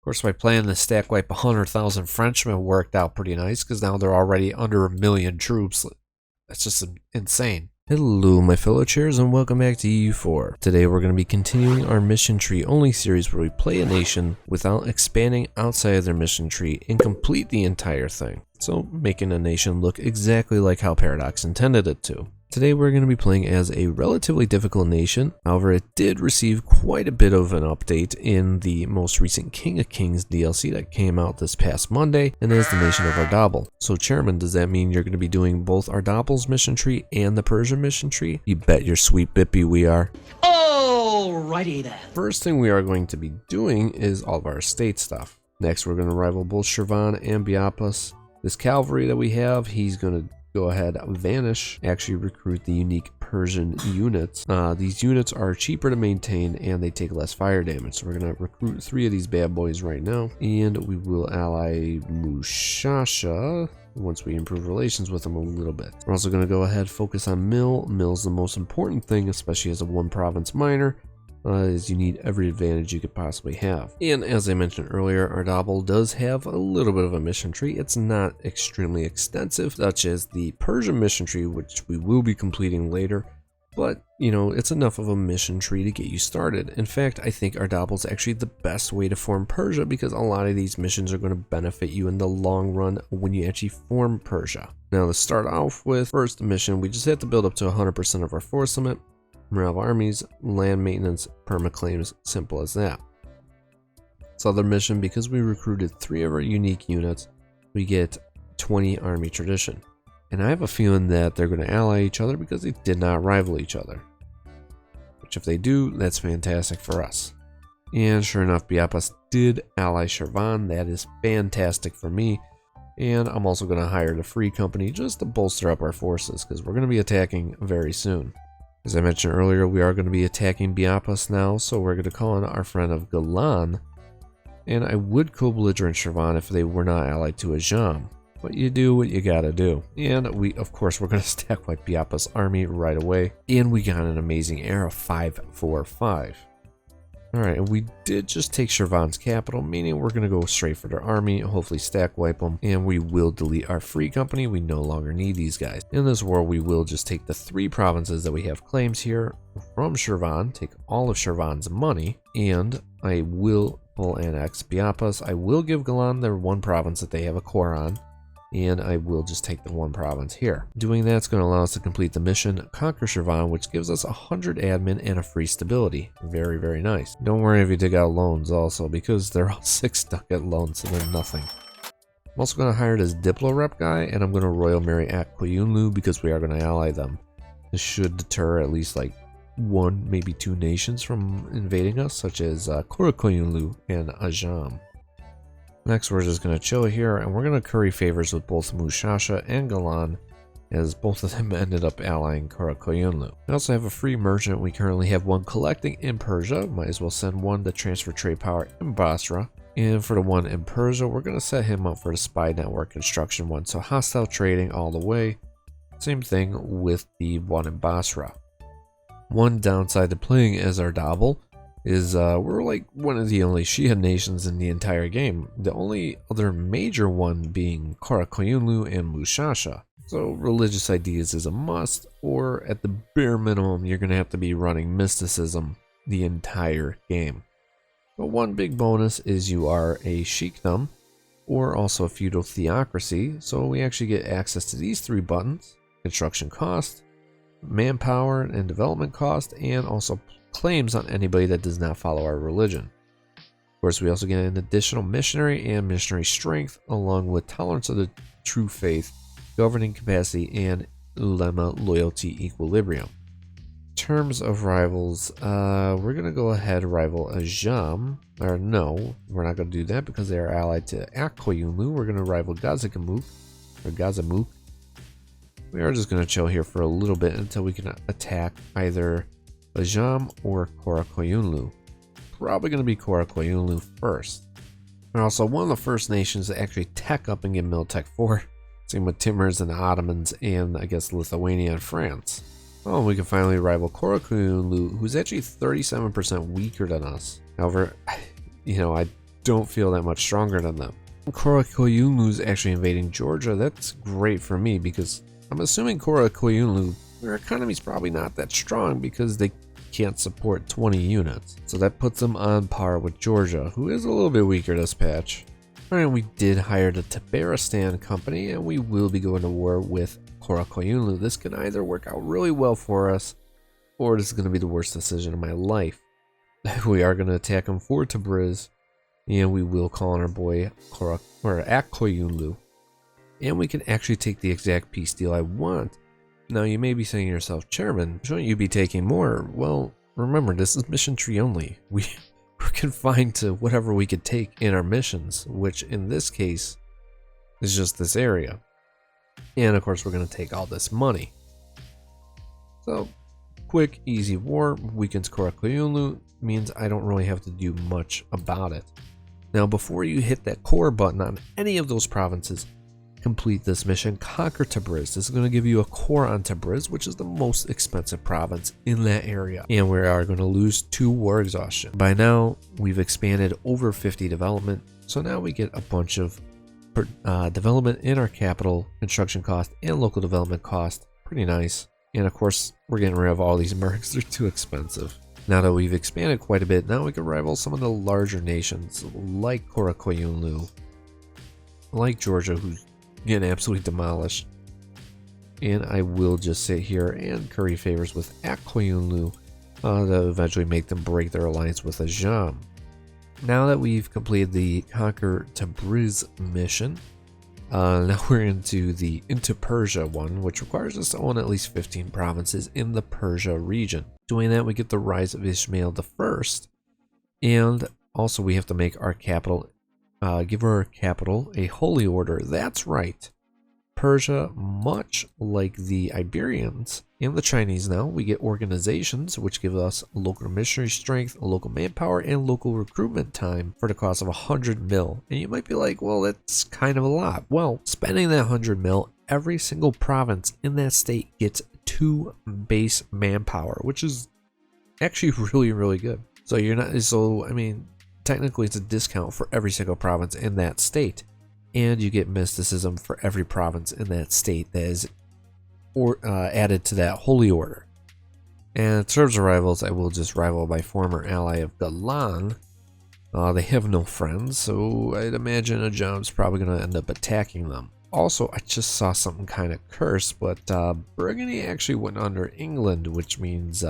course, my plan to stack wipe 100,000 Frenchmen worked out pretty nice because now they're already under 1,000,000 troops. That's just insane. Hello my fellow chairs and welcome back to EU4. Today we're going to be continuing our mission tree only series where we play a nation without expanding outside of their mission tree and complete the entire thing. So making a nation look exactly like how Paradox intended it to. Today we're going to be playing as a relatively difficult nation, however it did receive quite a bit of an update in the most recent King of Kings DLC that came out this past Monday, and that is the nation of Ardabil. So Chairman, does that mean you're going to be doing both Ardabil's mission tree and the Persian mission tree? You bet your sweet bippy we are. Alrighty then. First thing we are going to be doing is all of our estate stuff. Next we're going to rival both Shirvan and Biapus. This cavalry that we have, he's going to go ahead, vanish, actually recruit the unique Persian units. These units are cheaper to maintain and they take less fire damage. So we're going to recruit 3 of these bad boys right now. And we will ally Mushasha once we improve relations with them a little bit. We're also going to go ahead, focus on Mill. Mill's the most important thing, especially as a 1-province minor. Is you need every advantage you could possibly have. And as I mentioned earlier, Ardabil does have a little bit of a mission tree. It's not extremely extensive, such as the Persian mission tree, which we will be completing later. But, you know, it's enough of a mission tree to get you started. In fact, I think Ardabil is actually the best way to form Persia because a lot of these missions are going to benefit you in the long run when you actually form Persia. Now, to start off with, first mission, we just have to build up to 100% of our force limit. Morale of armies, land maintenance, permaclaims, simple as that. This other mission, because we recruited 3 of our unique units, we get 20 army tradition. And I have a feeling that they're going to ally each other because they did not rival each other. Which if they do, that's fantastic for us. And sure enough, Biapus did ally Shirvan. That is fantastic for me. And I'm also going to hire the Free Company just to bolster up our forces because we're going to be attacking very soon. As I mentioned earlier, we are going to be attacking Biapus now, so we're going to call on our friend of Galan. And I would co-belligerent Shirvan if they were not allied to Ajam. But you do what you gotta do. And of course, we're going to stack wipe Biapus' army right away. And we got an amazing era 545. Alright, and we did just take Shirvan's capital, meaning we're going to go straight for their army, hopefully stack wipe them, and we will delete our Free Company. We no longer need these guys. In this war, we will just take the 3 provinces that we have claims here from Shirvan, take all of Shirvan's money, and I will full annex Biapus. I will give Galan their 1 province that they have a core on, and I will just take the 1 province here. Doing that's going to allow us to complete the mission, conquer Shirvan, which gives us 100 admin and a free stability. Very, very nice. Don't worry if you dig out loans also, because they're all 6 stuck at loans, so they're nothing. I'm also going to hire this Diplo rep guy, and I'm going to Royal Marry Koyunlu because we are going to ally them. This should deter at least like 1, maybe 2 nations from invading us, such as Koyunlu and Ajam. Next, we're just going to chill here, and we're going to curry favors with both Mushasha and Galan, as both of them ended up allying Koyunlu. We also have a free merchant. We currently have 1 collecting in Persia. Might as well send 1 to transfer trade power in Basra. And for the 1 in Persia, we're going to set him up for the spy network construction 1. So hostile trading all the way. Same thing with the 1 in Basra. One downside to playing as Ardabil is we're like one of the only Shia nations in the entire game. The only other major one being Koyunlu and Mushasha. So religious ideas is a must, or at the bare minimum you're going to have to be running mysticism the entire game. But one big bonus is you are a sheikdom or also a feudal theocracy, so we actually get access to these 3 buttons: construction cost, manpower and development cost, and also claims on anybody that does not follow our religion. Of course, we also get an additional missionary and missionary strength, along with tolerance of the true faith, governing capacity, and ulema loyalty equilibrium. In terms of rivals, we're going to go ahead and rival Ajam. Or no, we're not going to do that because they are allied to Koyunlu. We're going to rival Gazamuk. We are just going to chill here for a little bit until we can attack either Ajam or Koyunlu. Probably going to be Koyunlu first. We're also one of the first nations to actually tech up and get Miltech 4. Same with Timurs and the Ottomans and I guess Lithuania and France. Oh, we can finally rival Koyunlu, who's actually 37% weaker than us. However, you know, I don't feel that much stronger than them. Koyunlu's actually invading Georgia. That's great for me because I'm assuming Koyunlu, their economy's probably not that strong because they can't support 20 units. So that puts them on par with Georgia, who is a little bit weaker this patch. Alright, we did hire the Tabaristan company and we will be going to war with Koyunlu. This can either work out really well for us or this is going to be the worst decision of my life. We are going to attack them for Tabriz and we will call on our boy Koyunlu. And we can actually take the exact peace deal I want. Now you may be saying to yourself, Chairman, shouldn't you be taking more? Well, remember, this is mission tree only. We're confined to whatever we could take in our missions, which in this case is just this area. And of course, we're going to take all this money. So, quick, easy war, weakens Koyunlu, means I don't really have to do much about it. Now, before you hit that core button on any of those provinces, complete this mission, conquer Tabriz. This is going to give you a core on Tabriz, which is the most expensive province in that area. And we are going to lose 2 war exhaustion. By now, we've expanded over 50 development. So now we get a bunch of development in our capital, construction cost, and local development cost. Pretty nice. And of course, we're getting rid of all these mercs. They're too expensive. Now that we've expanded quite a bit, now we can rival some of the larger nations like Koyunlu, like Georgia, who's getting absolutely demolished. And I will just sit here and curry favors with Koyunlu that eventually make them break their alliance with Ajam. Now that we've completed the Conquer Tabriz mission, now we're into Persia one, which requires us to own at least 15 provinces in the Persia region. Doing that, we get the rise of Ismail I, and also we have to make our capital give our capital a holy order. That's right. Persia, much like the Iberians and the Chinese now, we get organizations which give us local missionary strength, local manpower, and local recruitment time for the cost of 100 mil. And you might be like, well, that's kind of a lot. Well, spending that 100 mil, every single province in that state gets 2 base manpower, which is actually really, really good. So you're not, I mean, technically, it's a discount for every single province in that state, and you get mysticism for every province in that state that is added to that holy order. And in terms of rivals, I will just rival my former ally of Galan. They have no friends, so I'd imagine Ajam's probably going to end up attacking them. Also, I just saw something kind of cursed, but Burgundy actually went under England, which means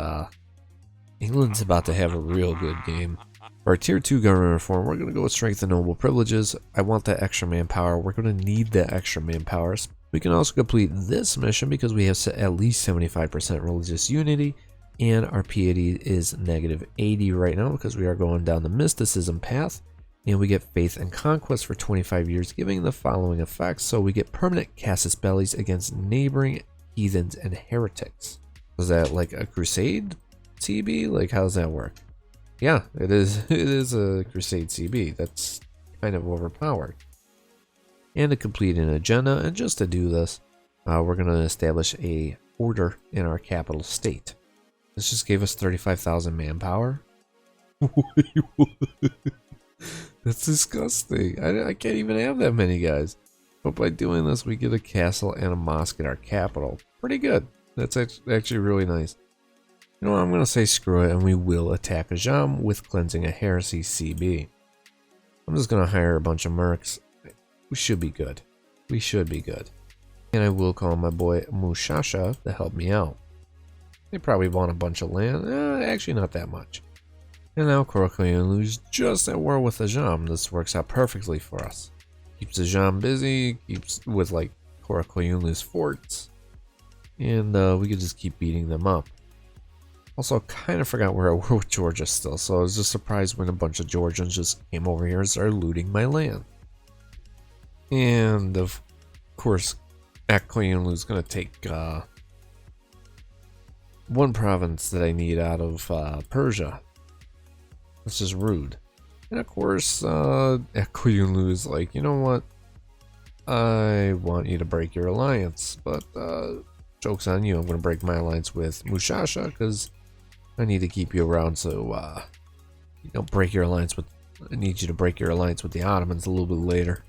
England's about to have a real good game. For our tier 2 government reform, we're going to go with strength and noble privileges. I want that extra manpower. We're going to need that extra manpower. We can also complete this mission because we have at least 75% religious unity, and our piety is negative 80 right now because we are going down the mysticism path, and we get faith and conquest for 25 years, giving the following effects. So we get permanent casus bellis against neighboring heathens and heretics. Was that like a crusade CB? Like, how does that work? Yeah, it is. It is a crusade CB. That's kind of overpowered. And to complete an agenda, and just to do this, we're going to establish a order in our capital state. This just gave us 35,000 manpower. That's disgusting. I can't even have that many guys. But by doing this, we get a castle and a mosque in our capital. Pretty good. That's actually really nice. You know what, I'm going to say screw it, and we will attack Ajam with cleansing a heresy CB. I'm just going to hire a bunch of mercs. We should be good. We should be good. And I will call my boy Mushasha to help me out. They probably want a bunch of land. Actually, not that much. And now Koyunlu is just at war with Ajam. This works out perfectly for us. Keeps Ajam busy, keeps with like Koyunlu's forts. And we could just keep beating them up. Also, I kind of forgot where I were with Georgia still, so I was just surprised when a bunch of Georgians just came over here and started looting my land. And of course, Koyunlu is going to take one province that I need out of Persia. That's just rude. And of course, Koyunlu is like, you know what? I want you to break your alliance, but joke's on you. I'm going to break my alliance with Mushasha because I need to keep you around so you don't break your alliance with I need you to break your alliance with the Ottomans a little bit later.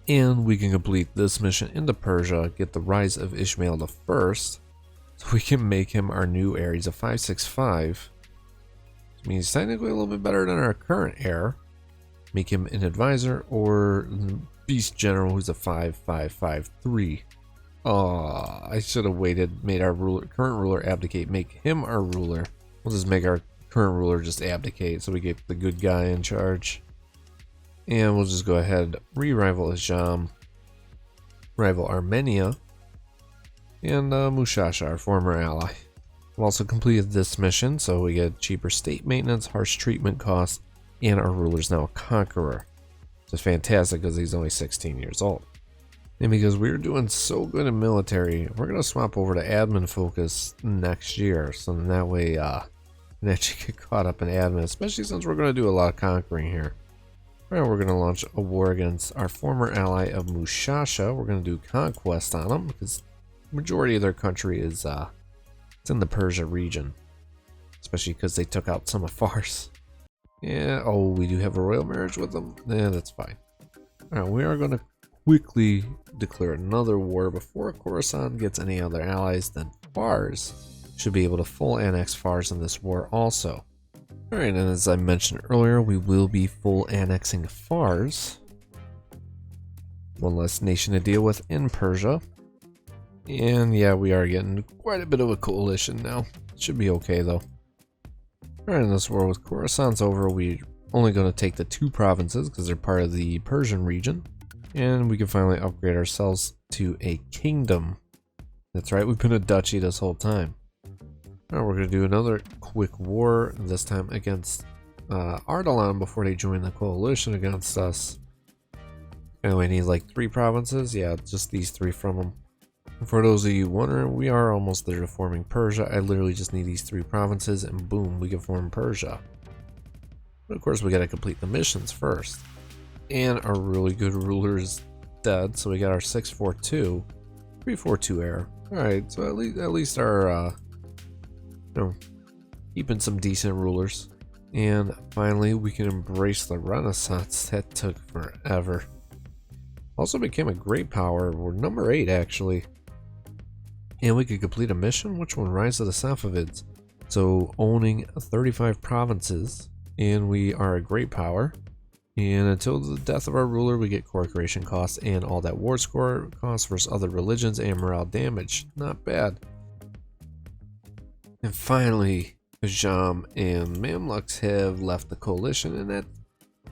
And we can complete this mission into Persia, get the rise of Ismail I, so we can make him our new heir. He's a 565. Which means he's technically a little bit better than our current heir. Make him an advisor or beast general who's a 5553. Oh, I should have waited, made our current ruler abdicate, make him our ruler. We'll just make our current ruler just abdicate so we get the good guy in charge. And we'll just go ahead, re-rival Ajam, rival Armenia, and Mushasha, our former ally. We've also completed this mission, so we get cheaper state maintenance, harsh treatment costs, and our ruler's now a conqueror. It's fantastic because he's only 16 years old. And because we're doing so good in military, we're going to swap over to admin focus next year, so then that way we can actually get caught up in admin, especially since we're going to do a lot of conquering here. Alright, we're going to launch a war against our former ally of Mushasha. We're going to do conquest on them because the majority of their country is it's in the Persia region, especially because they took out some of Fars. Yeah, oh, we do have a royal marriage with them. Yeah, that's fine. Alright, we are going to quickly declare another war before Khorasan gets any other allies. Then Fars should be able to full annex Fars in this war also. Alright, and as I mentioned earlier, we will be full annexing Fars. One less nation to deal with in Persia. And yeah, we are getting quite a bit of a coalition now. Should be okay though. Alright, in this war with Khorasan's over, we're only going to take the 2 provinces because they're part of the Persian region. And we can finally upgrade ourselves to a kingdom. That's right, we've been a duchy this whole time. Alright, we're going to do another quick war, this time against Ardabil before they join the coalition against us. And we need like 3 provinces. Yeah, just these 3 from them. For those of you wondering, we are almost there to forming Persia. I literally just need these 3 provinces and boom, we can form Persia. But of course, we got to complete the missions first. And our really good ruler is dead, so we got our 642, 342 heir. Alright, so at least our, keeping some decent rulers. And finally, we can embrace the Renaissance. That took forever. Also became a great power. We're number 8, actually. And we could complete a mission. Which one? Rise of the Safavids. So owning 35 provinces. And we are a great power. And until the death of our ruler, we get core creation costs and all that war score costs versus other religions and morale damage. Not bad. And finally, Ajam and Mamluks have left the coalition, and that's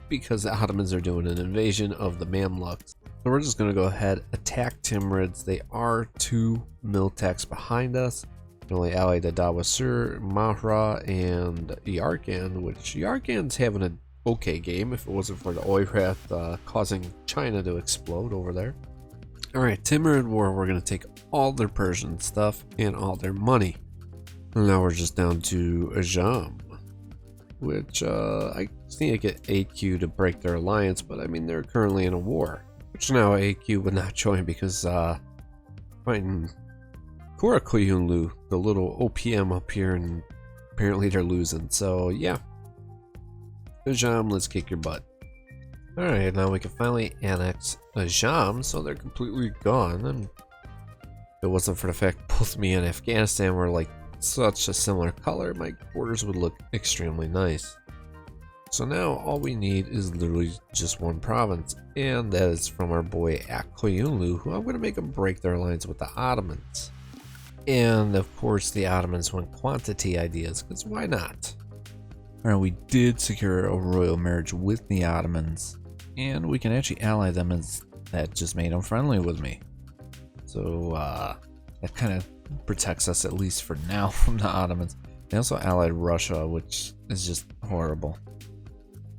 because the Ottomans are doing an invasion of the Mamluks. So we're just going to go ahead, attack Timurids. They are 2 Miltechs behind us. They're only allied to Dawasur, Mahra, and Yarkand, which Yarkand's having an okay game if it wasn't for the Oirath causing China to explode over there. Alright, Timurid War, we're going to take all their Persian stuff and all their money. And now we're just down to Ajam, which I just need to get AQ to break their alliance, but I mean, they're currently in a war. Which now AQ would not join because fighting Koyunlu, the little OPM up here, and apparently they're losing. So yeah, Ajam, let's kick your butt. Alright, now we can finally annex Ajam, so they're completely gone. And if it wasn't for the fact both me and Afghanistan were like such a similar color, my borders would look extremely nice. So now all we need is literally just 1 province, and that is from our boy Koyunlu, who I'm going to make them break their alliance with the Ottomans. And of course the Ottomans want quantity ideas, because why not? Alright, we did secure a royal marriage with the Ottomans, and we can actually ally them, as that just made them friendly with me. So that kind of protects us, at least for now, from the Ottomans. They also allied Russia, which is just horrible.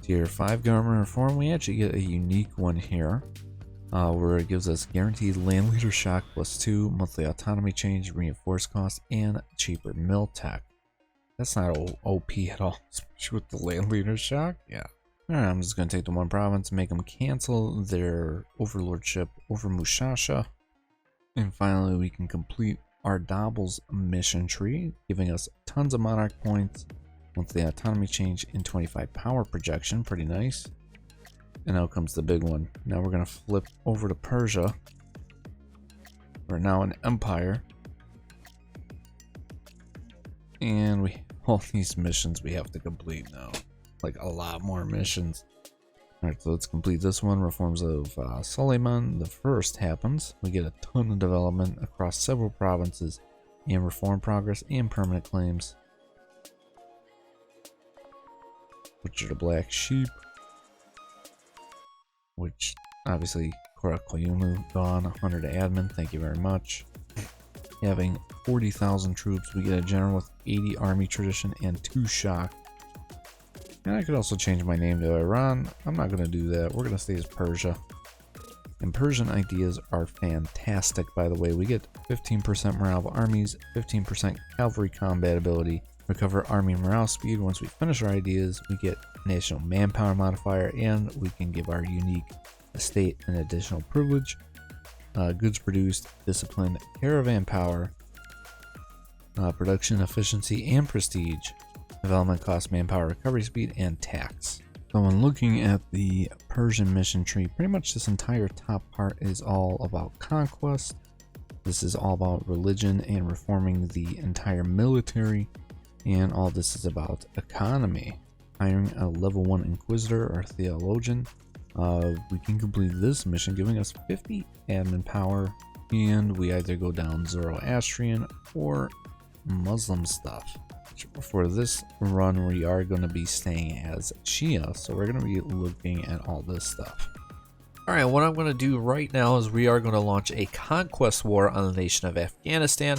Tier 5 government reform, we actually get a unique one here, where it gives us guaranteed land leader shock +2, monthly autonomy change, reinforced cost, and cheaper mill tech. That's not OP at all, especially with the land leader shock. Yeah. Alright, I'm just going to take the 1 province, make them cancel their overlordship over Mushasha. And finally, we can complete Ardabil's mission tree, giving us tons of monarch points Monthly autonomy change in 25 power projection. Pretty nice. And now comes the big one. Now we're going to flip over to Persia. We're now an empire. And all these missions we have to complete now. Like a lot more missions. Alright, so let's complete this one. Reforms of Suleiman the First happens. We get a ton of development across several provinces and reform progress and permanent claims. Butcher the Black Sheep. Which, obviously, Korakoyumu gone. 100 admin, thank you very much. Having 40,000 troops, we get a general with 80 army tradition and 2 shock. And I could also change my name to Iran. I'm not going to do that. We're going to stay as Persia. And Persian ideas are fantastic, by the way. We get 15% morale of armies, 15% cavalry combat ability, recover army morale speed. Once we finish our ideas, we get national manpower modifier, and we can give our unique estate an additional privilege. Goods produced, discipline, caravan power, production efficiency and prestige, development cost, manpower recovery speed, and tax. So when looking at the Persian mission tree, pretty much this entire top part is all about conquest. This is all about religion and reforming the entire military, and all this is about economy. Hiring a level 1 inquisitor or theologian. We can complete this mission giving us 50 admin power, and we either go down Zoroastrian or Muslim stuff. For this run, we are going to be staying as Shia, so we're going to be looking at all this stuff. Alright, what I'm going to do right now is we are going to launch a conquest war on the nation of Afghanistan.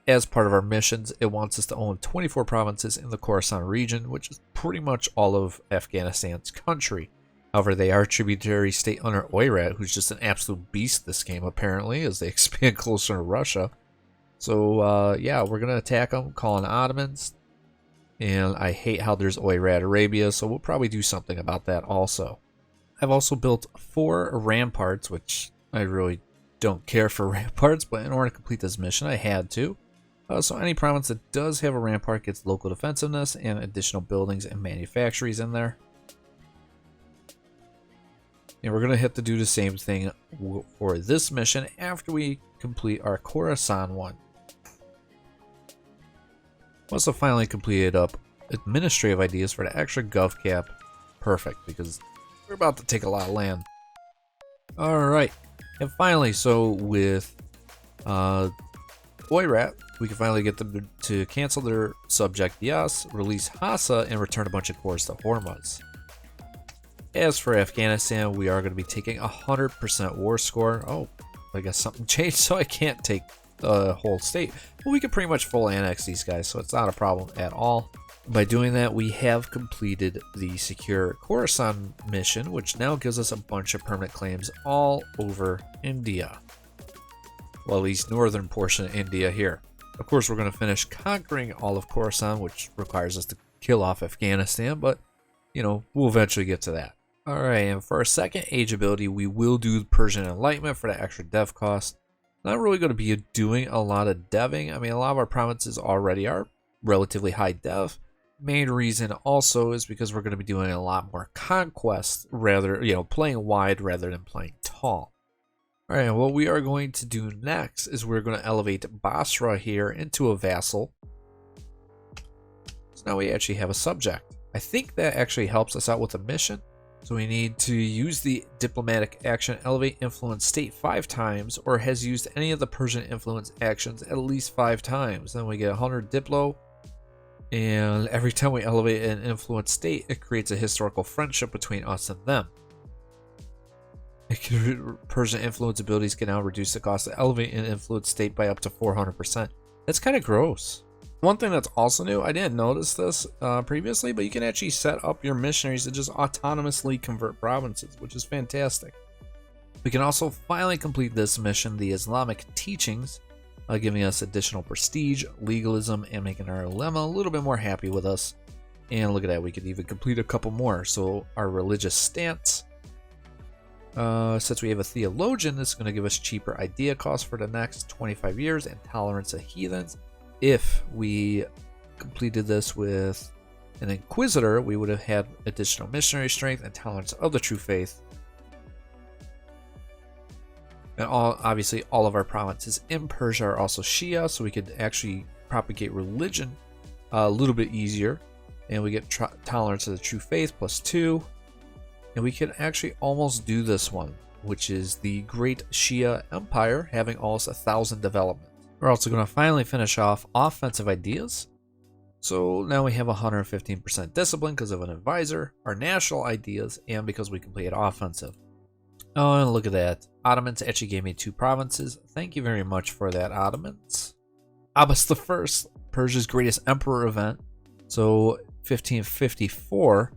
As part of our missions, it wants us to own 24 provinces in the Khorasan region, which is pretty much all of Afghanistan's country. However, they are a tributary state under Oyrat, who's just an absolute beast this game, apparently, as they expand closer to Russia. So, yeah, we're going to attack them, calling Ottomans. And I hate how there's Oyrat Arabia, so we'll probably do something about that also. I've also built 4 ramparts, which I really don't care for ramparts, but in order to complete this mission, I had to. So any province that does have a rampart gets local defensiveness and additional buildings and manufactories in there. And we're going to have to do the same thing for this mission after we complete our Khorasan one. Also finally completed up administrative ideas for the extra gov cap. Perfect, because we're about to take a lot of land. Alright, and finally, so with Oyrat, we can finally get them to cancel their subject Yas, release Hassa, and return a bunch of cores to Hormuz. As for Afghanistan, we are going to be taking 100% war score. Oh, I guess something changed, so I can't take the whole state. But we can pretty much full annex these guys, so it's not a problem at all. By doing that, we have completed the secure Khorasan mission, which now gives us a bunch of permanent claims all over India. Well, at least northern portion of India here. Of course, we're going to finish conquering all of Khorasan, which requires us to kill off Afghanistan, but, you know, we'll eventually get to that. Alright, and for our second age ability, we will do Persian Enlightenment for the extra dev cost. Not really going to be doing a lot of deving. I mean, a lot of our provinces already are relatively high dev. Main reason also is because we're going to be doing a lot more conquest, rather, you know, playing wide rather than playing tall. Alright, what we are going to do next is we're going to elevate Basra here into a vassal. So now we actually have a subject. I think that actually helps us out with the mission. So we need to use the diplomatic action elevate influence state 5 times, or has used any of the Persian influence actions at least 5 times. Then we get 100 diplo, and every time we elevate an influence state, it creates a historical friendship between us and them. Persian influence abilities can now reduce the cost of elevate an influence state by up to 400%. That's kind of gross. One thing that's also new, I didn't notice this previously, but you can actually set up your missionaries to just autonomously convert provinces, which is fantastic. We can also finally complete this mission, the Islamic teachings, giving us additional prestige, legalism, and making our ulema a little bit more happy with us. And look at that, we could even complete a couple more. So our religious stance, since we have a theologian, this is going to give us cheaper idea costs for the next 25 years and tolerance of heathens. If we completed this with an Inquisitor, we would have had additional missionary strength and tolerance of the true faith. And obviously all of our provinces in Persia are also Shia, so we could actually propagate religion a little bit easier. And we get tolerance of the true faith +2. And we can actually almost do this one, which is the Great Shia Empire, having almost 1,000 development. We're also going to finally finish off offensive ideas. So now we have 115% discipline because of an advisor, our national ideas, and because we completed offensive. Oh, and look at that. Ottomans actually gave me 2 provinces. Thank you very much for that, Ottomans. Abbas I, Persia's greatest emperor event. So 1554,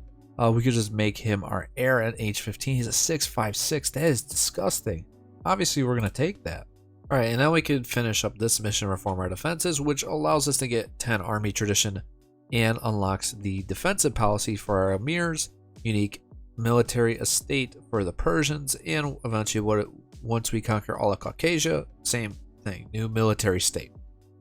we could just make him our heir at age 15. He's a 656. That is disgusting. Obviously, we're going to take that. All right, and now we could finish up this mission, reform our defenses, which allows us to get 10 army tradition and unlocks the defensive policy for our emirs, unique military estate for the Persians, and eventually once we conquer all of Caucasia, same thing, new military state.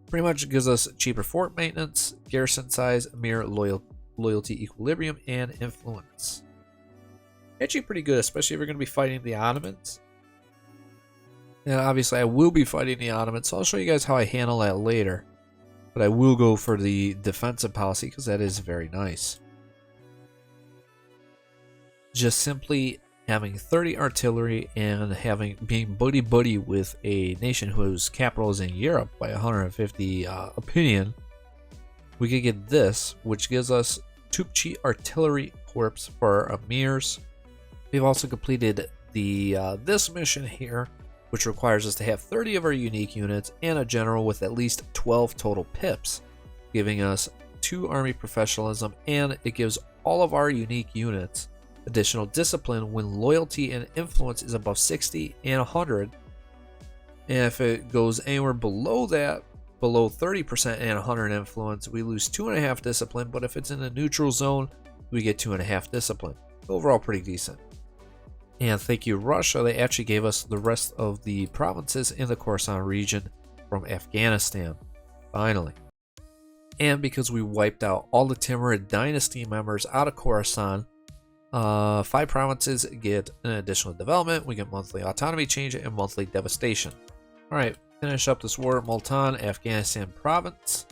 Pretty much gives us cheaper fort maintenance, garrison size, emir loyalty equilibrium, and influence. Actually pretty good, especially if we're going to be fighting the Ottomans. And obviously I will be fighting the Ottomans, so I'll show you guys how I handle that later. But I will go for the defensive policy because that is very nice. Just simply having 30 artillery and being buddy-buddy with a nation whose capital is in Europe by 150 opinion, we could get this, which gives us Tupchi artillery corps for our emirs. We've also completed the this mission here, which requires us to have 30 of our unique units and a general with at least 12 total pips, giving us 2 army professionalism, and it gives all of our unique units additional discipline when loyalty and influence is above 60 and 100. And if it goes anywhere below that, below 30% and 100 influence, we lose 2.5 discipline, but if it's in a neutral zone, we get 2.5 discipline. Overall, pretty decent. And thank you, Russia. They actually gave us the rest of the provinces in the Khorasan region from Afghanistan, finally. And because we wiped out all the Timurid dynasty members out of Khorasan, 5 provinces get an additional development. We get monthly autonomy change and monthly devastation. Alright, finish up this war at Multan, Afghanistan province.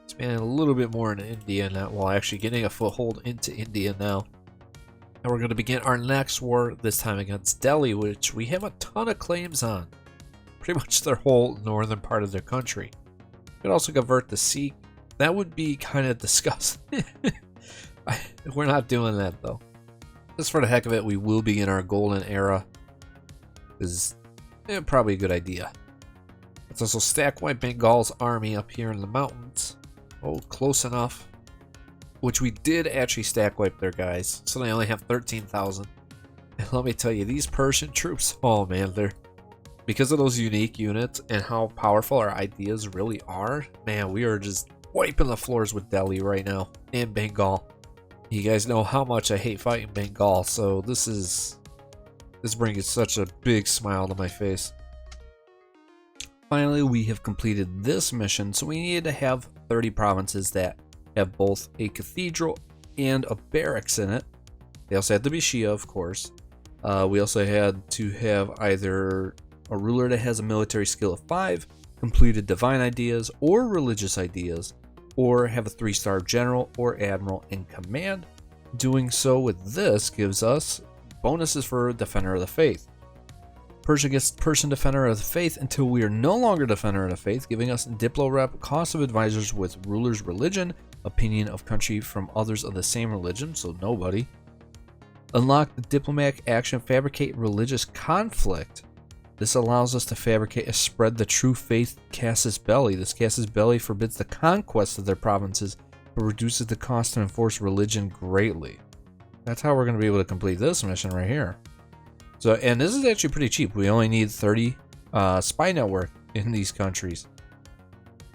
Expanding a little bit more into India now, well, actually getting a foothold into India now. And we're going to begin our next war, this time against Delhi, which we have a ton of claims on. Pretty much their whole northern part of their country. We could also convert the Sikh. That would be kind of disgusting. We're not doing that though. Just for the heck of it, we will begin our golden era. Is probably a good idea. Let's also stack wipe Bengal's army up here in the mountains. Oh, close enough. Which we did actually stack wipe their guys, so they only have 13,000. And let me tell you, these Persian troops, oh man, they're because of those unique units and how powerful our ideas really are. Man, we are just wiping the floors with Delhi right now and Bengal. You guys know how much I hate fighting Bengal, so this brings such a big smile to my face. Finally, we have completed this mission, so we needed to have 30 provinces that have both a cathedral and a barracks in it. They also had to be Shia, of course. We also had to have either a ruler that has a military skill of 5, completed divine ideas or religious ideas, or have a 3-star general or admiral in command. Doing so with this gives us bonuses for Defender of the Faith. Persia gets Persian Defender of the Faith until we are no longer Defender of the Faith, giving us Diplo Rep, cost of advisors with ruler's religion, opinion of country from others of the same religion, so nobody. Unlock the diplomatic action, fabricate religious conflict. This allows us to fabricate a spread the true faith casus belli. This casus belli forbids the conquest of their provinces, but reduces the cost to enforce religion greatly. That's how we're going to be able to complete this mission right here. So, and this is actually pretty cheap. We only need 30 spy network in these countries.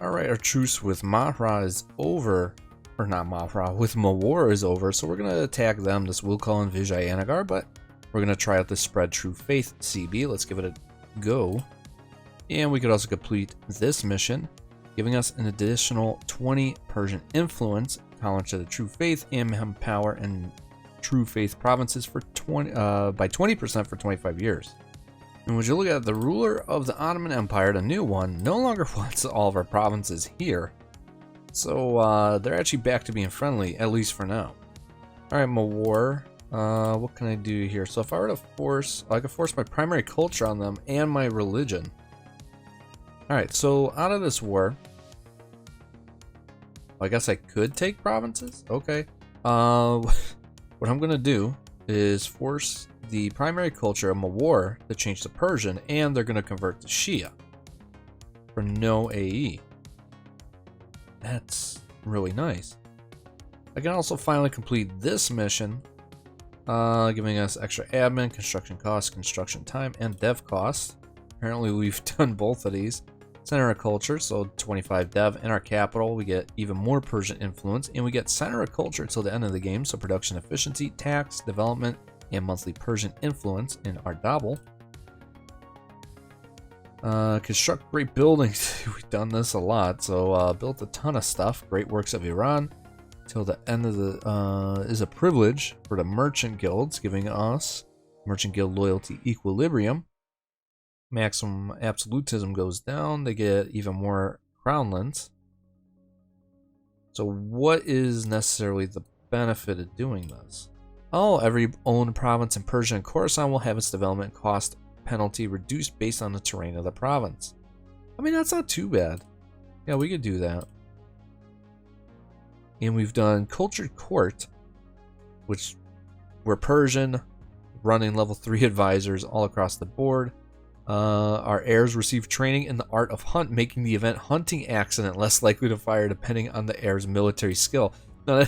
Alright, our truce with Mahra is over. Or not Mahra, with Mawar is over. So we're going to attack them. This will call in Vijayanagar, but we're going to try out the Spread True Faith CB. Let's give it a go. And we could also complete this mission. giving us an additional 20 Persian influence, tolerance to the true faith, and power and true faith provinces for by 20% for 25 years. And would you look at the ruler of the Ottoman Empire, the new one, no longer wants all of our provinces here. So they're actually back to being friendly, at least for now. Alright, my war. What can I do here? So if I were to force, I could force my primary culture on them and my religion. Alright, so out of this war, I guess I could take provinces? Okay. What I'm gonna do is force the primary culture of Mawar to change to Persian, and they're gonna convert to Shia for no AE. That's really nice. I can also finally complete this mission, giving us extra admin, construction costs, construction time, and dev costs. Apparently we've done both of these. Center of culture, so 25 dev. In our capital, we get even more Persian influence, and we get center of culture till the end of the game, so production efficiency, tax, development, and monthly Persian influence in Ardabil. Construct great buildings. We've done this a lot, so built a ton of stuff. Great works of Iran. Till the end of the is a privilege for the merchant guilds, giving us merchant guild loyalty equilibrium. Maximum absolutism goes down. They get even more crownlands. So what is necessarily the benefit of doing this? Oh, every owned province in Persia and Khorasan will have its development cost penalty reduced based on the terrain of the province. I mean, that's not too bad. Yeah, we could do that. And we've done Cultured Court, which we're Persian, running level 3 advisors all across the board. Our heirs receive training in the art of hunt, making the event hunting accident less likely to fire depending on the heir's military skill. Now,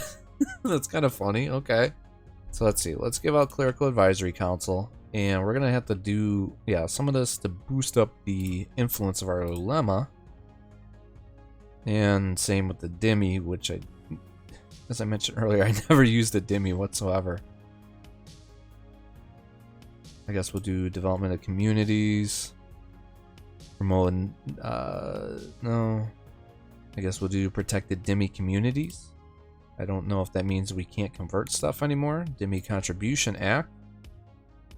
that's kind of funny. Okay. So let's see. Let's give out Clerical Advisory Council. And we're going to have to do, yeah, some of this to boost up the influence of our ulema. And same with the Dhimmi, which as I mentioned earlier, I never used the Dhimmi whatsoever. I guess we'll do development of communities. Promote, no. I guess we'll do protected Dhimmi communities. I don't know if that means we can't convert stuff anymore. Dhimmi Contribution Act.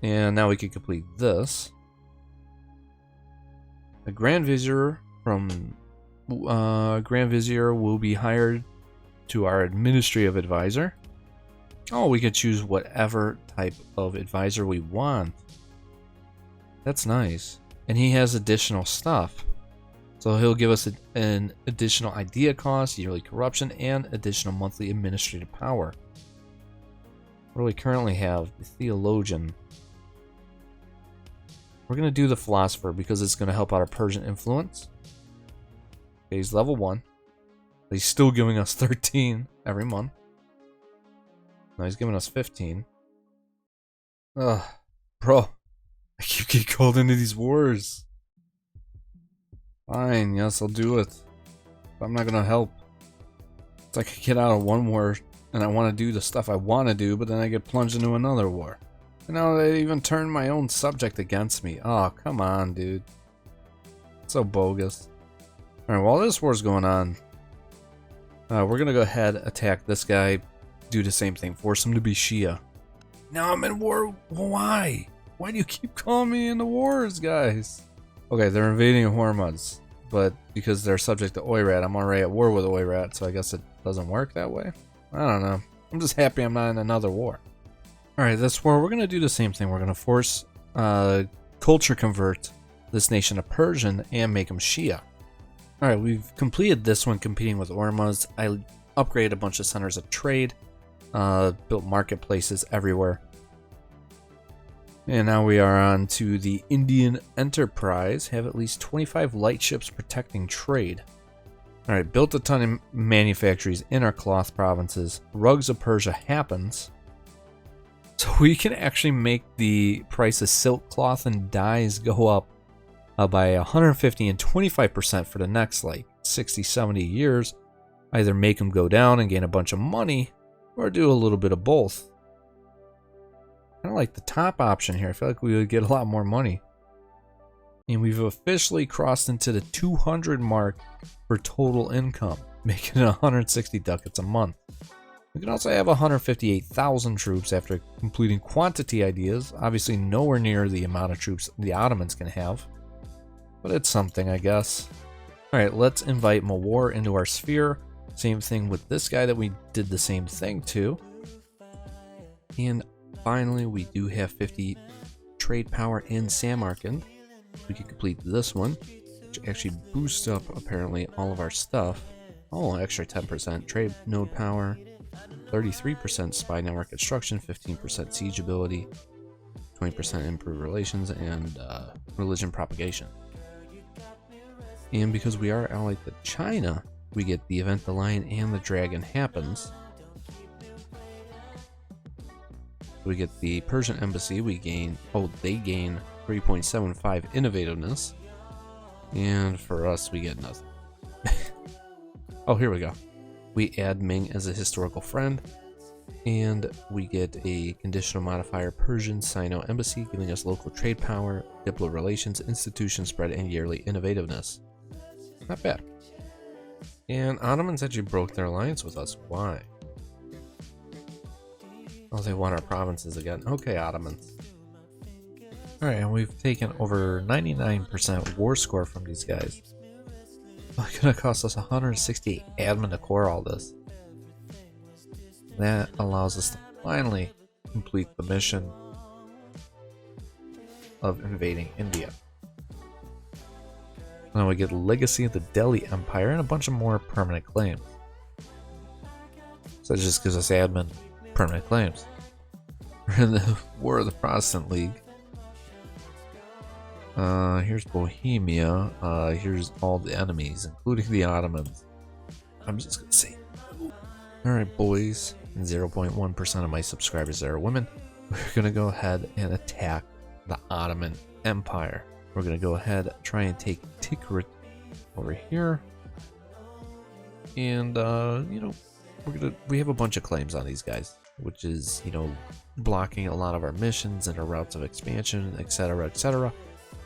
And now we can complete this. A Grand Vizier from Grand Vizier will be hired to our administrative advisor. Oh, we could choose whatever type of advisor we want. That's nice. And he has additional stuff. So he'll give us an additional idea cost, yearly corruption, and additional monthly administrative power. What do we currently have? The Theologian. We're going to do the Philosopher because it's going to help out our Persian influence. Okay, he's level 1. But he's still giving us 13 every month. No, he's giving us 15. Ugh, bro. I keep getting called into these wars. Fine, yes, I'll do it. But I'm not gonna help. It's like I get out of one war and I want to do the stuff I want to do, but then I get plunged into another war. And now they even turn my own subject against me. Oh, come on, dude. So bogus. Alright, while this war's going on, we're gonna go ahead, attack this guy, do the same thing, force him to be Shia. Now I'm in war. Why? Why do you keep calling me into wars, guys? Okay, they're invading Hormuz, but because they're subject to Oirat, I'm already at war with Oirat, so I guess it doesn't work that way. I don't know. I'm just happy I'm not in another war. Alright, this war, we're going to do the same thing. We're going to force culture convert this nation to Persian and make them Shia. Alright, we've completed this one competing with Hormuz. I upgraded a bunch of centers of trade, built marketplaces everywhere. And now we are on to the Indian Enterprise. Have at least 25 light ships protecting trade. Alright, built a ton of manufactories in our cloth provinces. Rugs of Persia happens. So we can actually make the price of silk cloth and dyes go up by 150 and 25% for the next like 60, 70 years. Either make them go down and gain a bunch of money, or do a little bit of both. I kind of like the top option here. I feel like we would get a lot more money. And we've officially crossed into the 200 mark for total income, making it 160 ducats a month. We can also have 158,000 troops after completing quantity ideas, obviously nowhere near the amount of troops the Ottomans can have. But it's something, I guess. Alright, let's invite Mawar into our sphere. Same thing with this guy that we did the same thing to. And finally, we do have 50 trade power in Samarkand. We can complete this one, which actually boosts up apparently all of our stuff. Oh, extra 10% trade node power, 33% spy network construction, 15% siege ability, 20% improved relations, and religion propagation. And because we are allied to China, we get the event the lion and the dragon happens. We get the Persian embassy, they gain 3.75 innovativeness. And for us, we get nothing. Oh, here we go. We add Ming as a historical friend. And we get a conditional modifier Persian Sino embassy, giving us local trade power, diplo relations, institution spread, and yearly innovativeness. Not bad. And Ottomans actually broke their alliance with us. Why? Oh, they want our provinces again. Okay, Ottomans. Alright, and we've taken over 99% war score from these guys. It's gonna cost us 160 admin to core all this. That allows us to finally complete the mission of invading India. Now we get Legacy of the Delhi Empire and a bunch of more permanent claims. So that just gives us admin permanent claims. We're in the War of the Protestant League. Here's Bohemia. Here's all the enemies, including the Ottomans. I'm just gonna say, alright, boys, 0.1% of my subscribers are women. We're gonna go ahead and attack the Ottoman Empire. We're gonna go ahead and try and take Tikrit over here. And you know, we have a bunch of claims on these guys, which is, you know, blocking a lot of our missions and our routes of expansion, etc., etc.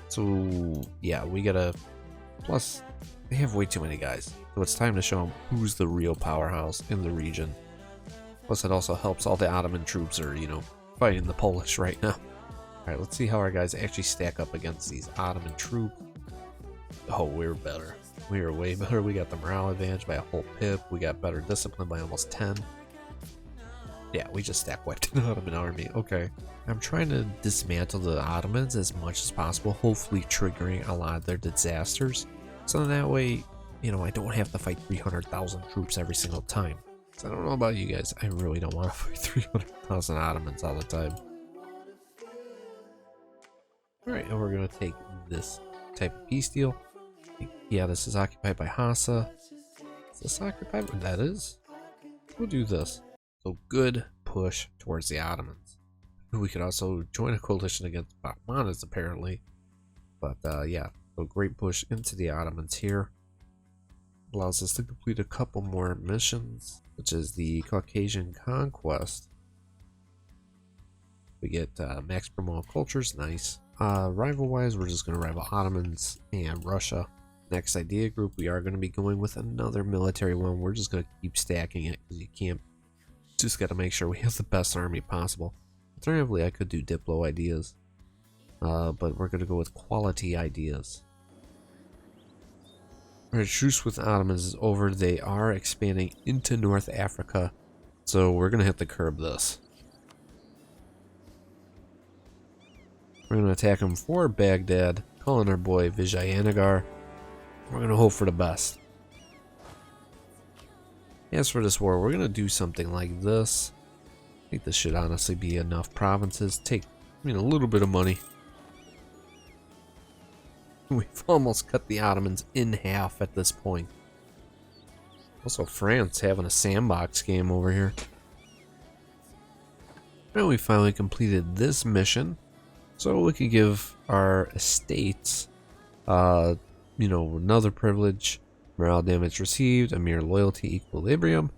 So yeah, we gotta, plus they have way too many guys, so it's time to show them who's the real powerhouse in the region. Plus it also helps all the Ottoman troops are, you know, fighting the Polish right now. Alright, let's see how our guys actually stack up against these Ottoman troops. Oh, we're better. We are way better. We got the morale advantage by a whole pip. We got better discipline by almost 10. Yeah, we just stack wiped an Ottoman army. Okay. I'm trying to dismantle the Ottomans as much as possible, hopefully triggering a lot of their disasters. So that way, you know, I don't have to fight 300,000 troops every single time. So I don't know about you guys, I really don't want to fight 300,000 Ottomans all the time. Alright, and we're going to take this type of peace deal. Yeah, this is occupied by Hassa. Is this occupied? That is. We'll do this. So good push towards the Ottomans. We could also join a coalition against Bahmanas apparently. But yeah, so great push into the Ottomans here. Allows us to complete a couple more missions, which is the Caucasian conquest. We get max promote cultures, nice. Rival wise, we're just going to rival Ottomans and Russia. Next idea group, we are going to be going with another military one. We're just going to keep stacking it because you can't. Just got to make sure we have the best army possible. Alternatively, I could do Diplo ideas, but we're going to go with quality ideas. Alright, truce with Ottomans is over. They are expanding into North Africa, so we're going to have to curb this. We're going to attack them for Baghdad, calling our boy Vijayanagar. We're going to hope for the best. As for this war, we're going to do something like this. I think this should honestly be enough provinces. Take, I mean, a little bit of money. We've almost cut the Ottomans in half at this point. Also, France having a sandbox game over here. And we finally completed this mission. So we can give our estates, you know, another privilege. Morale damage received, a mere loyalty equilibrium.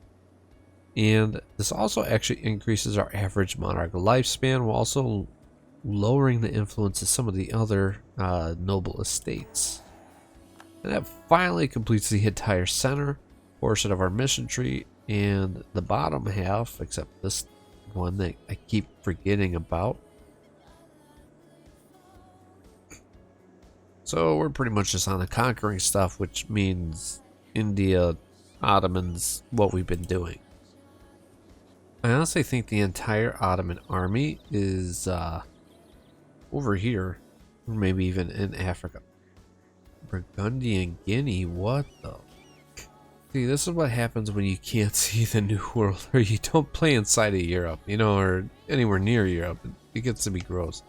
And this also actually increases our average monarch lifespan while also lowering the influence of some of the other noble estates. And that finally completes the entire center portion of our mission tree, and the bottom half, except this one that I keep forgetting about. So we're pretty much just on the conquering stuff, which means India, Ottomans, what we've been doing. I honestly think the entire Ottoman army is over here, or maybe even in Africa. Burgundian Guinea, what the? See, this is what happens when you can't see the New World, or you don't play inside of Europe, you know, or anywhere near Europe. It gets to be gross.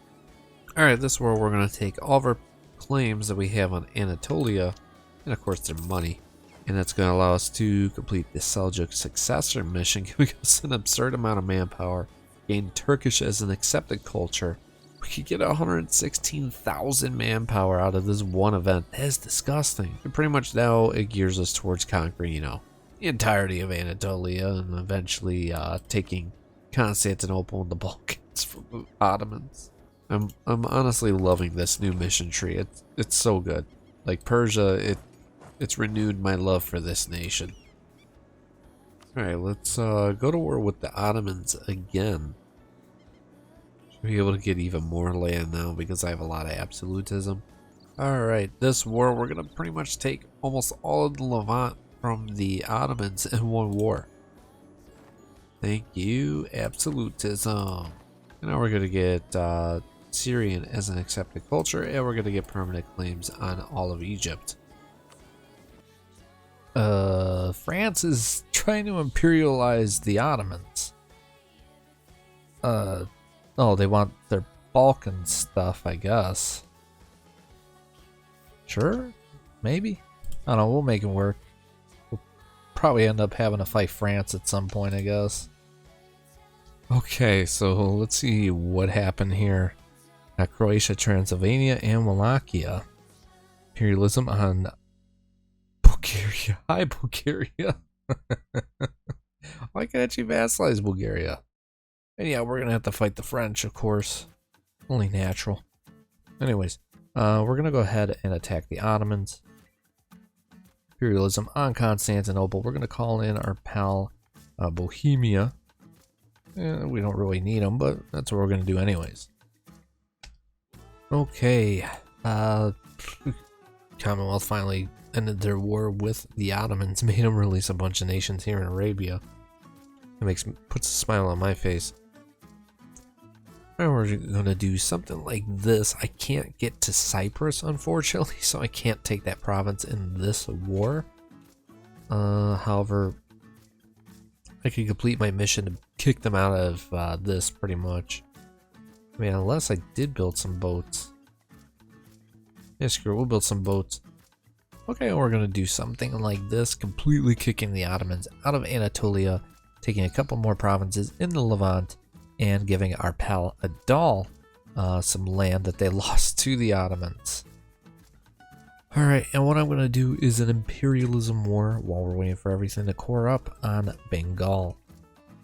Alright, this is where we're going to take all of our claims that we have on Anatolia, and of course their money. And that's going to allow us to complete the Seljuk successor mission, giving us an absurd amount of manpower, gain Turkish as an accepted culture. We could get 116,000 manpower out of this one event. That is disgusting. And pretty much now it gears us towards conquering, you know, the entirety of Anatolia and eventually taking Constantinople and the Balkans from the Ottomans. I'm honestly loving this new mission tree. It's so good. Like Persia, it's renewed my love for this nation. Alright, let's go to war with the Ottomans again. Should be able to get even more land now because I have a lot of absolutism. Alright, this war we're going to pretty much take almost all of the Levant from the Ottomans in one war. Thank you, absolutism. And now we're going to get Syrian as an accepted culture, and we're going to get permanent claims on all of Egypt. France is trying to imperialize the Ottomans. Oh, they want their Balkan stuff, I guess. Sure, maybe. I don't know, we'll make it work. We'll probably end up having to fight France at some point, I guess. Okay, so let's see what happened here. Croatia, Transylvania, and Wallachia. Imperialism on Bulgaria. Hi, Bulgaria. Why can't you vassalize Bulgaria? And yeah, we're going to have to fight the French, of course. Only natural. Anyways, we're going to go ahead and attack the Ottomans. Imperialism on Constantinople. We're going to call in our pal Bohemia. We don't really need them, but that's what we're going to do anyways. Okay. Commonwealth finally ended their war with the Ottomans, made them release a bunch of nations here in Arabia. It puts a smile on my face. And we're gonna do something like this. I can't get to Cyprus, unfortunately, so I can't take that province in this war. However, I can complete my mission to kick them out of this pretty much. I mean, unless I did build some boats. Yeah, screw it, we'll build some boats. Okay, we're gonna do something like this, completely kicking the Ottomans out of Anatolia, taking a couple more provinces in the Levant, and giving our pal Adal some land that they lost to the Ottomans. Alright, and what I'm gonna do is an imperialism war while we're waiting for everything to core up on Bengal.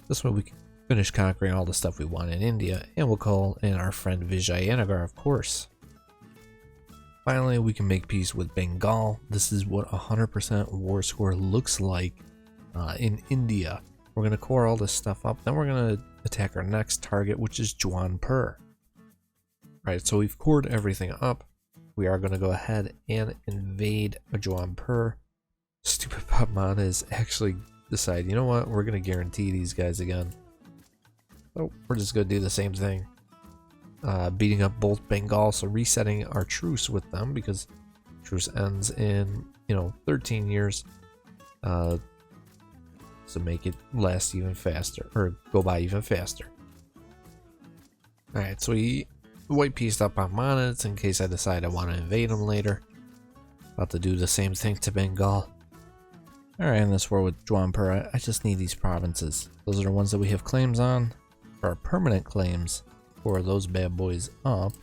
This way we can finish conquering all the stuff we want in India, and we'll call in our friend Vijayanagar, of course. Finally, we can make peace with Bengal. This is what 100% war score looks like in India. We're going to core all this stuff up. Then we're going to attack our next target, which is Jaunpur. Right, so we've cored everything up. We are going to go ahead and invade Jaunpur. Stupid Papman has actually decided, you know what, we're going to guarantee these guys again. So we're just going to do the same thing. Beating up both Bengal, so resetting our truce with them, because truce ends in, 13 years. So make it last even faster, or go by even faster. Alright, so we white pieced up on Monids in case I decide I want to invade them later. About to do the same thing to Bengal. Alright, in this war with Jaunpur, I just need these provinces. Those are the ones that we have claims on, for our permanent claims. For those bad boys up,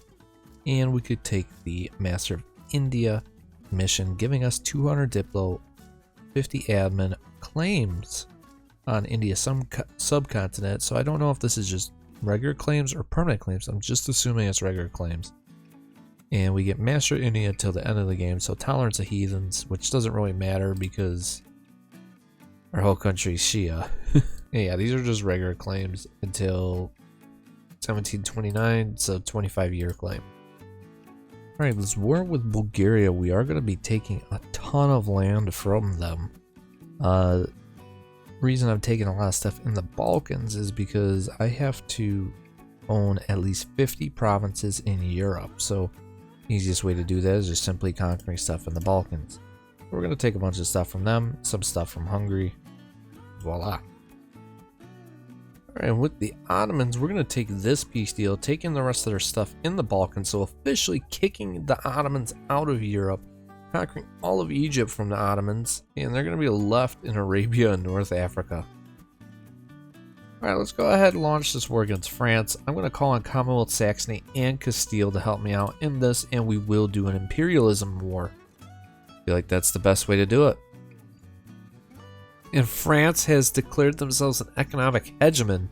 and we could take the Master of India mission, giving us 200 Diplo, 50 admin claims on India subcontinent. So I don't know if this is just regular claims or permanent claims. I'm just assuming it's regular claims. And we get Master India till the end of the game, so tolerance of heathens, which doesn't really matter because our whole country's Shia. Yeah, these are just regular claims until 1729, so 25-year claim. Alright, let's war with Bulgaria. We are going to be taking a ton of land from them. Reason I'm taking a lot of stuff in the Balkans is because I have to own at least 50 provinces in Europe. So easiest way to do that is just simply conquering stuff in the Balkans. We're going to take a bunch of stuff from them, some stuff from Hungary. Voila. Alright, and with the Ottomans, we're going to take this peace deal, taking the rest of their stuff in the Balkans, so officially kicking the Ottomans out of Europe, conquering all of Egypt from the Ottomans, and they're going to be left in Arabia and North Africa. Alright, let's go ahead and launch this war against France. I'm going to call on Commonwealth, Saxony, and Castile to help me out in this, and we will do an imperialism war. I feel like that's the best way to do it. And France has declared themselves an economic hegemon.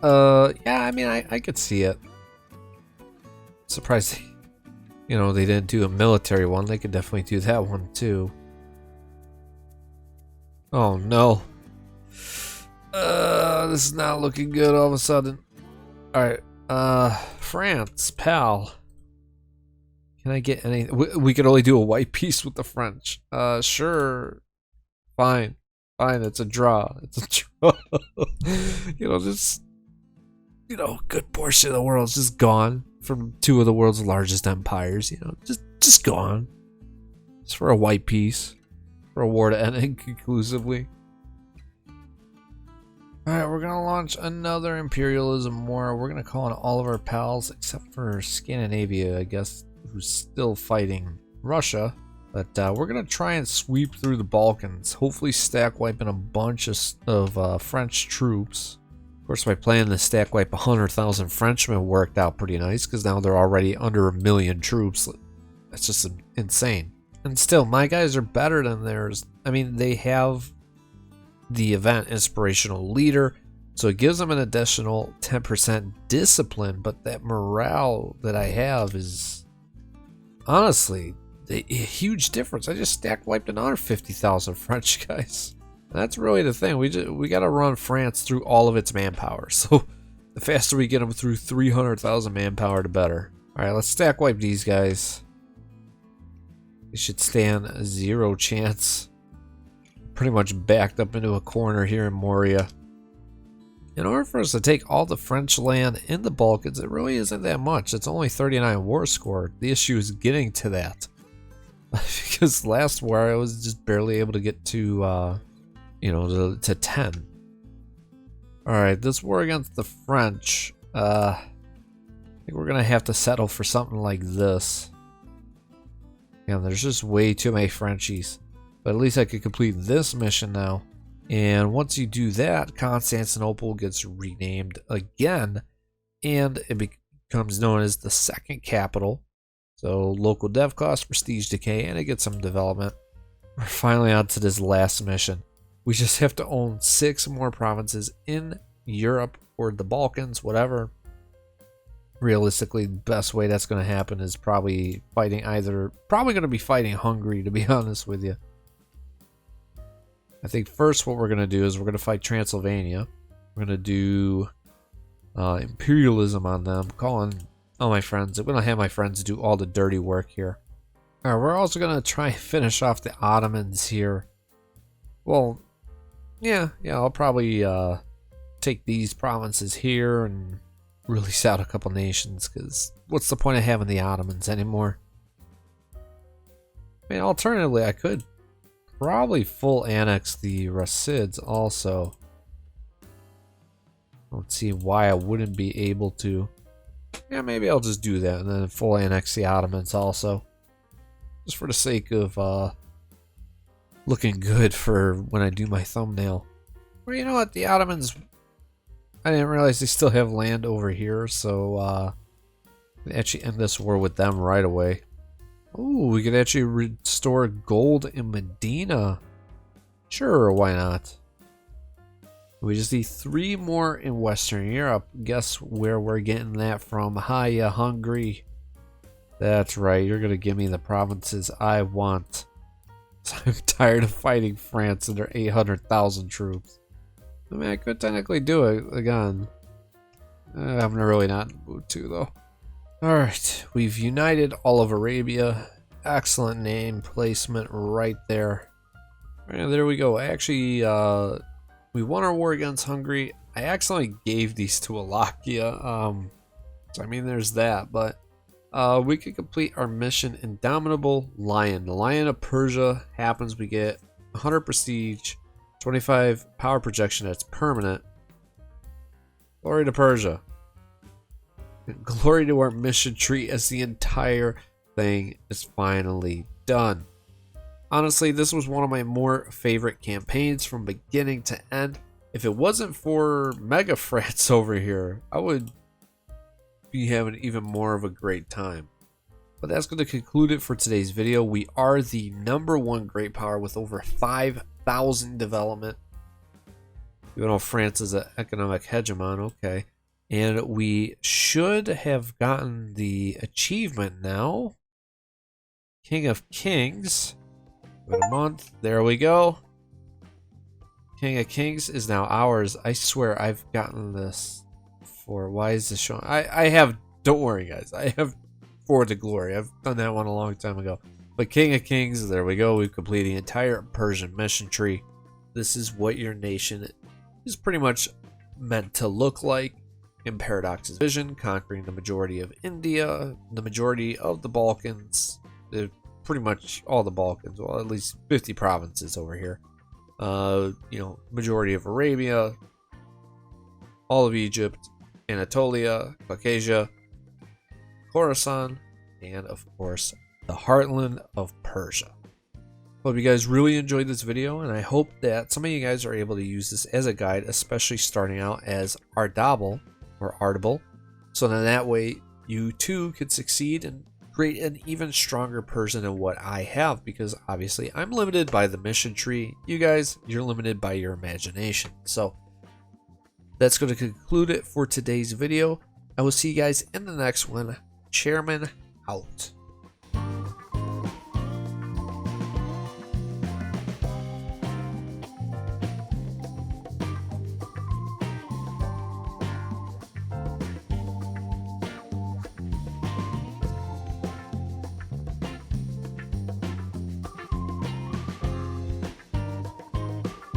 Yeah, I mean, I could see it. Surprised, they didn't do a military one. They could definitely do that one too. Oh no. This is not looking good all of a sudden. Alright, France, pal. Can I get any? We could only do a white peace with the French. Sure. Fine, it's a draw. It's a draw. Good portion of the world's just gone from two of the world's largest empires. Just gone. Just for a white peace, for a war to end inconclusively. All right, we're gonna launch another imperialism war. We're gonna call on all of our pals except for Scandinavia, I guess, who's still fighting Russia. But we're going to try and sweep through the Balkans, hopefully stack wiping a bunch of French troops. Of course, by playing the stack wipe 100,000 Frenchmen worked out pretty nice, because now they're already under 1 million troops. That's just insane. And still, my guys are better than theirs. I mean, they have the event Inspirational Leader, so it gives them an additional 10% discipline, but that morale that I have is honestly a huge difference. I just stack wiped another 50,000 French guys. That's really the thing. We got to run France through all of its manpower. So the faster we get them through 300,000 manpower, the better. All right, let's stack wipe these guys. They should stand a 0 chance. Pretty much backed up into a corner here in Moria. In order for us to take all the French land in the Balkans, it really isn't that much. It's only 39 war score. The issue is getting to that. Because last war I was just barely able to get to, to 10. Alright, this war against the French, I think we're going to have to settle for something like this. Yeah, there's just way too many Frenchies. But at least I could complete this mission now. And once you do that, Constantinople gets renamed again. And it becomes known as the second capital. So local dev cost, prestige decay, and it gets some development. We're finally on to this last mission. We just have to own 6 more provinces in Europe or the Balkans, whatever. Realistically, the best way that's going to happen is probably going to be fighting Hungary, to be honest with you. I think first what we're going to do is we're going to fight Transylvania. We're going to do imperialism on them, calling all my friends. I'm going to have my friends do all the dirty work here. Alright, we're also going to try and finish off the Ottomans here. Well, yeah, I'll probably take these provinces here and release out a couple nations, because what's the point of having the Ottomans anymore? I mean, alternatively, I could probably full annex the Rasids also. I don't see why I wouldn't be able to. Yeah, maybe I'll just do that and then full annex the Ottomans also. Just for the sake of looking good for when I do my thumbnail. Well, you know what? The Ottomans, I didn't realize they still have land over here, so I can actually end this war with them right away. Ooh, we could actually restore gold in Medina. Sure, why not? We just need 3 more in Western Europe. Guess where we're getting that from? Hiya, Hungary. That's right, you're gonna give me the provinces I want. I'm tired of fighting France and their 800,000 troops. I mean, I could technically do it again. I'm really not in the mood to, though. Alright, we've united all of Arabia. Excellent name placement right there. And there we go. Actually, we won our war against Hungary. I accidentally gave these to Wallachia. So I mean, there's that. But we could complete our mission. Indomitable Lion. The Lion of Persia happens. We get 100 prestige, 25 power projection that's permanent. Glory to Persia. Glory to our mission tree as the entire thing is finally done. Honestly, this was one of my more favorite campaigns from beginning to end. If it wasn't for Mega France over here, I would be having even more of a great time. But that's going to conclude it for today's video. We are the #1 great power with over 5,000 development. Even though France is an economic hegemon, okay. And we should have gotten the achievement now. King of Kings. Wait a month. There we go. King of Kings is now ours. I swear I've gotten this for. Why is this showing? I have. Don't worry, guys. I have For the Glory. I've done that one a long time ago. But King of Kings. There we go. We've completed the entire Persian Mission Tree. This is what your nation is pretty much meant to look like. In Paradox's vision, conquering the majority of India, the majority of the Balkans. Pretty much all the Balkans, well, at least 50 provinces over here. You know, majority of Arabia, all of Egypt, Anatolia, Caucasia, Khorasan, and of course, the heartland of Persia. Hope you guys really enjoyed this video, and I hope that some of you guys are able to use this as a guide, especially starting out as Ardabil or Ardabil, so then that way you too could succeed and create an even stronger Persian than what I have, because obviously I'm limited by the mission tree. You guys, you're limited by your imagination. So that's going to conclude it for today's video. I will see you guys in the next one. Chairman out.